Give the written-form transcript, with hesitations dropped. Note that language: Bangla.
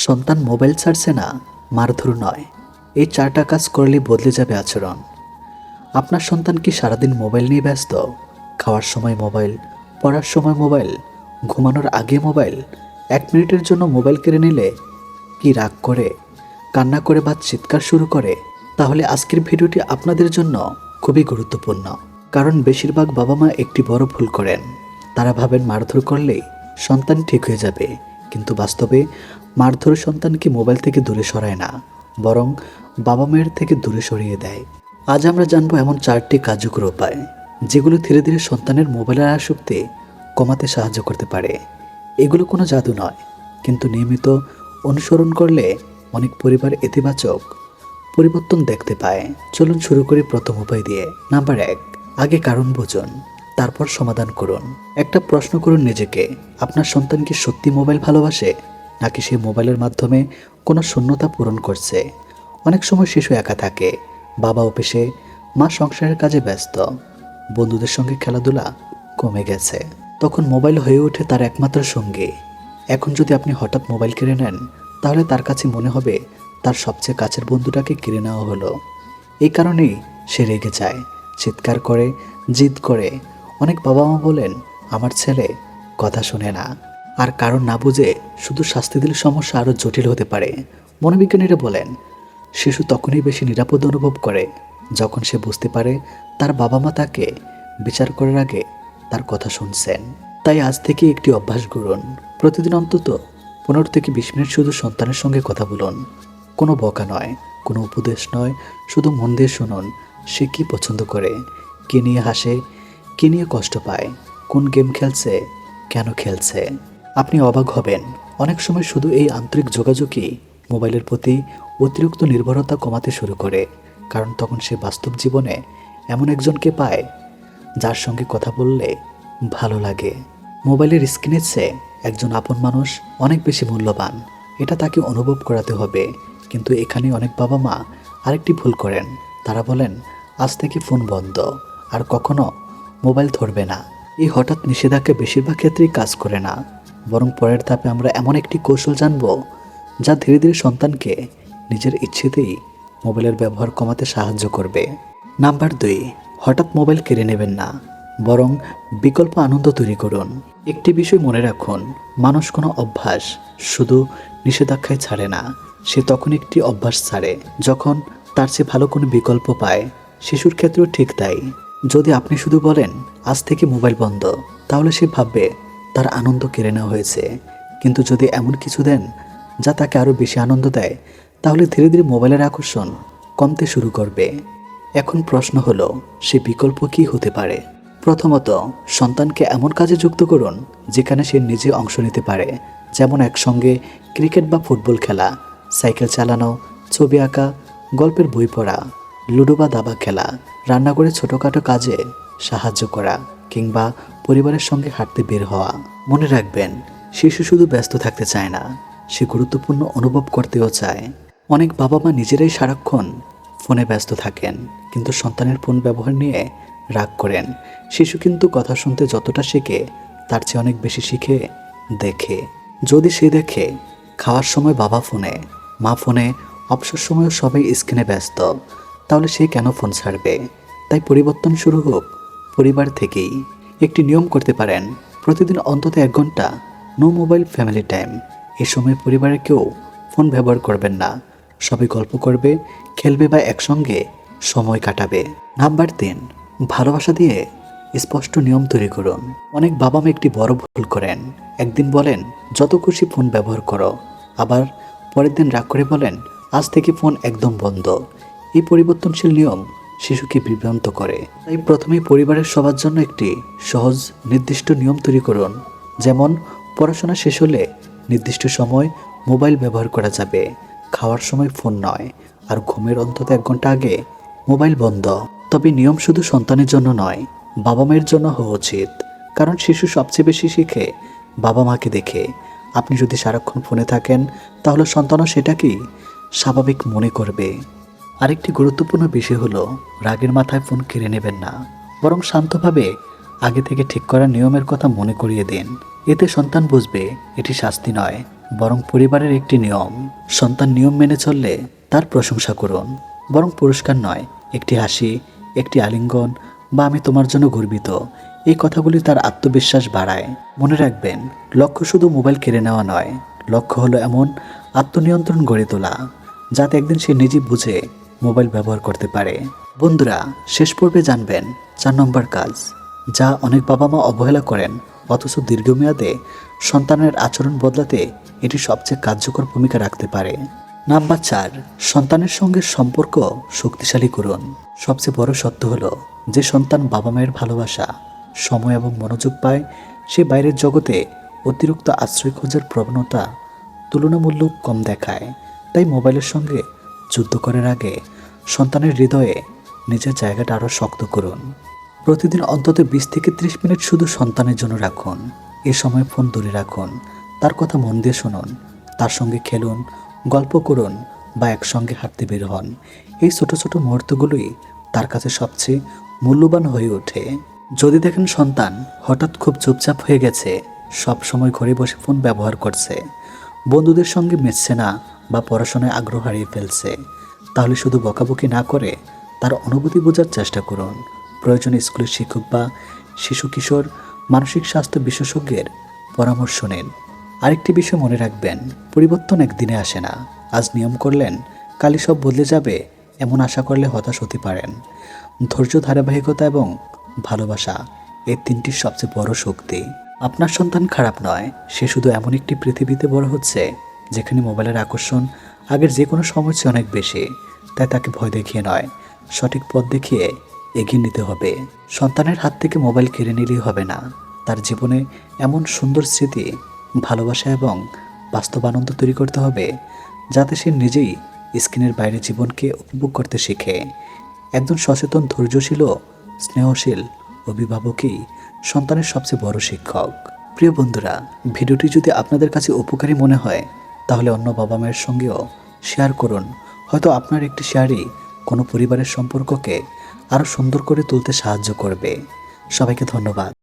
সন্তান মোবাইল ছাড়ছে না, মারধর নয়, এই 4টা কাজ করলেই বদলে যাবে আচরণ। আপনার সন্তান কি সারাদিন মোবাইল নিয়ে ব্যস্ত? খাওয়ার সময় মোবাইল, পড়ার সময় মোবাইল, ঘুমানোর আগে মোবাইল। 1 মিনিটের জন্য মোবাইল কেড়ে নিলে কি রাগ করে, কান্না করে বা চিৎকার শুরু করে? তাহলে আজকের ভিডিওটি আপনাদের জন্য খুবই গুরুত্বপূর্ণ। কারণ বেশিরভাগ বাবা মা একটি বড় ভুল করেন। তারা ভাবেন মারধর করলেই সন্তান ঠিক হয়ে যাবে, কিন্তু বাস্তবে মারধর সন্তানকে মোবাইল থেকে দূরে সরায় না, বরং বাবা মায়ের থেকে দূরে সরিয়ে দেয়। আজ আমরা জানবো এমন 4টি কার্যকর উপায় যেগুলো ধীরে ধীরে সন্তানের মোবাইলের আসক্তি কমাতে সাহায্য করতে পারে। এগুলো কোনো জাদু নয়, কিন্তু নিয়মিত অনুসরণ করলে অনেক পরিবার ইতিবাচক পরিবর্তন দেখতে পায়। চলুন শুরু করি প্রথম উপায় দিয়ে। নাম্বার 1, আগে কারণ বুঝুন, তারপর সমাধান করুন। একটা প্রশ্ন করুন নিজেকে, আপনার সন্তান কি সত্যি মোবাইল ভালোবাসে, নাকি সে মোবাইলের মাধ্যমে কোনো শূন্যতা পূরণ করছে? অনেক সময় শিশু একা থাকে, বাবা অফিসে, মা সংসারের কাজে ব্যস্ত, বন্ধুদের সঙ্গে খেলাধুলা কমে গেছে। তখন মোবাইল হয়ে ওঠে তার একমাত্র সঙ্গী। এখন যদি আপনি হঠাৎ মোবাইল কেড়ে নেন, তাহলে তার কাছে মনে হবে তার সবচেয়ে কাছের বন্ধুটাকে কেড়ে নেওয়া হলো। এই কারণেই সে রেগে যায়, চিৎকার করে, জিদ করে। অনেক বাবা মা বলেন, আমার ছেলে কথা শোনে না। আর কারণ না বুঝে শুধু শাস্তি দিলে সমস্যা আরও জটিল হতে পারে। মনোবিজ্ঞানীরা বলেন, শিশু তখনই বেশি নিরাপদ অনুভব করে যখন সে বুঝতে পারে তার বাবা মা তাকে বিচার করার আগে তার কথা শুনছেন। তাই আজ থেকে একটি অভ্যাস করুন, প্রতিদিন অন্তত 15 থেকে 20 মিনিট শুধু সন্তানের সঙ্গে কথা বলুন। কোনো বকা নয়, কোনো উপদেশ নয়, শুধু মন দিয়ে শুনুন সে কী পছন্দ করে, কী নিয়ে হাসে, কী নিয়ে কষ্ট পায়, কোন গেম খেলছে, কেন খেলছে। আপনি অবাক হবেন, অনেক সময় শুধু এই আন্তরিক যোগাযোগই মোবাইলের প্রতি অতিরিক্ত নির্ভরতা কমাতে শুরু করে। কারণ তখন সে বাস্তব জীবনে এমন একজনকে পায় যার সঙ্গে কথা বললে ভালো লাগে। মোবাইলের স্ক্রিনের চেয়ে একজন আপন মানুষ অনেক বেশি মূল্যবান, এটা তাকে অনুভব করাতে হবে। কিন্তু এখানে অনেক বাবা মা আরেকটি ভুল করেন। তারা বলেন, আজ থেকে ফোন বন্ধ, আর কখনো মোবাইল ধরবে না। এই হঠাৎ নিষেধাজ্ঞা বেশিরভাগ ক্ষেত্রেই কাজ করে না, বরং পরের ধাপে আমরা এমন একটি কৌশল জানব যা ধীরে ধীরে সন্তানকে নিজের ইচ্ছেতেই মোবাইলের ব্যবহার কমাতে সাহায্য করবে। নাম্বার 2, হঠাৎ মোবাইল কেড়ে নেবেন না, বরং বিকল্প আনন্দ তৈরি করুন। একটি বিষয় মনে রাখুন, মানুষ কোনো অভ্যাস শুধু নিষেধাজ্ঞায় ছাড়ে না, সে তখন একটি অভ্যাস ছাড়ে যখন তার চেয়ে ভালো কোনো বিকল্প পায়। শিশুর ক্ষেত্রেও ঠিক তাই। যদি আপনি শুধু বলেন আজ থেকে মোবাইল বন্ধ, তাহলে সে ভাববে তার আনন্দ কেড়ে নেওয়া হয়েছে। কিন্তু যদি এমন কিছু দেন যা তাকে আরও বেশি আনন্দ দেয়, তাহলে ধীরে ধীরে মোবাইলের আকর্ষণ কমতে শুরু করবে। এখন প্রশ্ন হলো, সে বিকল্প কী হতে পারে? প্রথমত, সন্তানকে এমন কাজে যুক্ত করুন যেখানে সে নিজে অংশ নিতে পারে। যেমন একসঙ্গে ক্রিকেট বা ফুটবল খেলা, সাইকেল চালানো, ছবি আঁকা, গল্পের বই পড়া, লুডো বা দাবা খেলা, রান্নাঘরে ছোটোখাটো কাজে সাহায্য করা, কিংবা পরিবারের সঙ্গে হাঁটতে বের হওয়া। মনে রাখবেন, শিশু শুধু ব্যস্ত থাকতে চায় না, সে গুরুত্বপূর্ণ অনুভব করতেও চায়। অনেক বাবা মা নিজেরাই সারাক্ষণ ফোনে ব্যস্ত থাকেন, কিন্তু সন্তানের ফোন ব্যবহার নিয়ে রাগ করেন। শিশু কিন্তু কথা শুনতে যতটা শেখে, তার চেয়ে অনেক বেশি শিখে দেখে। যদি সে দেখে খাওয়ার সময় বাবা ফোনে, মা ফোনে, অবসর সময়ও সবাই স্ক্রিনে ব্যস্ত, তাহলে সে কেন ফোন ছাড়বে? তাই পরিবর্তন শুরু হোক পরিবার থেকেই। একটি নিয়ম করতে পারেন, প্রতিদিন অন্তত 1 ঘন্টা নো মোবাইল ফ্যামিলি টাইম। এ সময় পরিবারের কেউ ফোন ব্যবহার করবেন না, সবাই গল্প করবে, খেলবে বা একসঙ্গে সময় কাটাবে। নাম্বার 3, ভালোবাসা দিয়ে স্পষ্ট নিয়ম তৈরি করুন। অনেক বাবা মা একটি বড় ভুল করেন। একদিন বলেন যত খুশি ফোন ব্যবহার করো, আবার পরের দিন রাগ করে বলেন আজ থেকে ফোন একদম বন্ধ। এই পরিবর্তনশীল নিয়ম শিশুকে বিভ্রান্ত করে। তাই প্রথমেই পরিবারের সবার জন্য একটি সহজ নির্দিষ্ট নিয়ম তৈরি করুন। যেমন, পড়াশোনা শেষ হলে নির্দিষ্ট সময় মোবাইল ব্যবহার করা যাবে, খাওয়ার সময় ফোন নয়, আর ঘুমের অন্তত 1 ঘন্টা আগে মোবাইল বন্ধ। তবে নিয়ম শুধু সন্তানের জন্য নয়, বাবা মায়ের জন্য হওয়া উচিত। কারণ শিশু সবচেয়ে বেশি শিখে বাবা মাকে দেখে। আপনি যদি সারাক্ষণ ফোনে থাকেন, তাহলে সন্তানও সেটাকেই স্বাভাবিক মনে করবে। আরেকটি গুরুত্বপূর্ণ বিষয় হলো, রাগের মাথায় ফোন কেড়ে নেবেন না, বরং শান্তভাবে আগে থেকে ঠিক করা নিয়মের কথা মনে করিয়ে দিন। এতে সন্তান বুঝবে এটি শাস্তি নয়, বরং পরিবারের একটি নিয়ম। সন্তান নিয়ম মেনে চললে তার প্রশংসা করুন, বরং পুরস্কার নয়। একটি হাসি, একটি আলিঙ্গন বা আমি তোমার জন্য গর্বিত, এই কথাগুলি তার আত্মবিশ্বাস বাড়ায়। মনে রাখবেন, লক্ষ্য শুধু মোবাইল কেড়ে নেওয়া নয়, লক্ষ্য হলো এমন আত্মনিয়ন্ত্রণ গড়ে তোলা যাতে একদিন সে নিজেই বুঝে মোবাইল ব্যবহার করতে পারে। বন্ধুরা, শেষ পর্বে জানবেন 4 নম্বর কাজ, যা অনেক বাবা মা অবহেলা করেন, অথচ দীর্ঘমেয়াদে সন্তানের আচরণ বদলাতে এটি সবচেয়ে কার্যকর ভূমিকা রাখতে পারে। নাম্বার 4, সন্তানের সঙ্গে সম্পর্ক শক্তিশালী করুন। সবচেয়ে বড় সত্য হলো, যে সন্তান বাবা মায়ের ভালোবাসা, সময় এবং মনোযোগ পায়, সে বাইরের জগতে অতিরিক্ত আশ্রয় খোঁজার প্রবণতা তুলনামূলক কম দেখায়। তাই মোবাইলের সঙ্গে যুদ্ধ করার আগে সন্তানের হৃদয়ে নিজের জায়গাটা আরও শক্ত করুন। প্রতিদিন অন্তত 20 থেকে 30 মিনিট শুধু সন্তানের জন্য রাখুন। এ সময় ফোন দূরে রাখুন, তার কথা মন দিয়ে শুনুন, তার সঙ্গে খেলুন, গল্প করুন বা একসঙ্গে হাঁটতে বের হন। এই ছোট ছোট মুহূর্তগুলোই তার কাছে সবচেয়ে মূল্যবান হয়ে ওঠে। যদি দেখেন সন্তান হঠাৎ খুব চুপচাপ হয়ে গেছে, সব সময় ঘরে বসে ফোন ব্যবহার করছে, বন্ধুদের সঙ্গে মিশছে না বা পড়াশোনায় আগ্রহ হারিয়ে ফেলছে, তাহলে শুধু বকাবকি না করে তার অনুভূতি বোঝার চেষ্টা করুন। প্রয়োজনে স্কুলের শিক্ষক বা শিশু কিশোর মানসিক স্বাস্থ্য বিশেষজ্ঞের পরামর্শ নিন। আরেকটি বিষয় মনে রাখবেন, পরিবর্তন একদিনে আসে না। আজ নিয়ম করলেন, কালই সব বদলে যাবে এমন আশা করলে হতাশ হতে পারেন। ধৈর্য, ধারাবাহিকতা এবং ভালোবাসা, এই তিনটি সবচেয়ে বড় শক্তি। আপনার সন্তান খারাপ নয়, সে শুধু এমন একটি পৃথিবীতে বড় হচ্ছে যেখানে মোবাইলের আকর্ষণ আগের যে কোনো সময় চেয়ে অনেক বেশি। তাই তাকে ভয় দেখিয়ে নয়, সঠিক পথ দেখিয়ে এগিয়ে নিতে হবে। সন্তানের হাত থেকে মোবাইল কেড়ে নিলেই হবে না, তার জীবনে এমন সুন্দর স্মৃতি, ভালোবাসা এবং বাস্তব আনন্দ তৈরি করতে হবে যাতে সে নিজেই স্ক্রিনের বাইরে জীবনকে উপভোগ করতে শেখে। একজন সচেতন, ধৈর্যশীল ও স্নেহশীল অভিভাবকই সন্তানের সবচেয়ে বড় শিক্ষক। প্রিয় বন্ধুরা, ভিডিওটি যদি আপনাদের কাছে উপকারী মনে হয় তাহলে অন্য বাবা মায়ের সঙ্গেও শেয়ার করুন। হয়তো আপনার একটি শেয়ারই কোনো পরিবারের সম্পর্ককে আরও সুন্দর করে তুলতে সাহায্য করবে। সবাইকে ধন্যবাদ।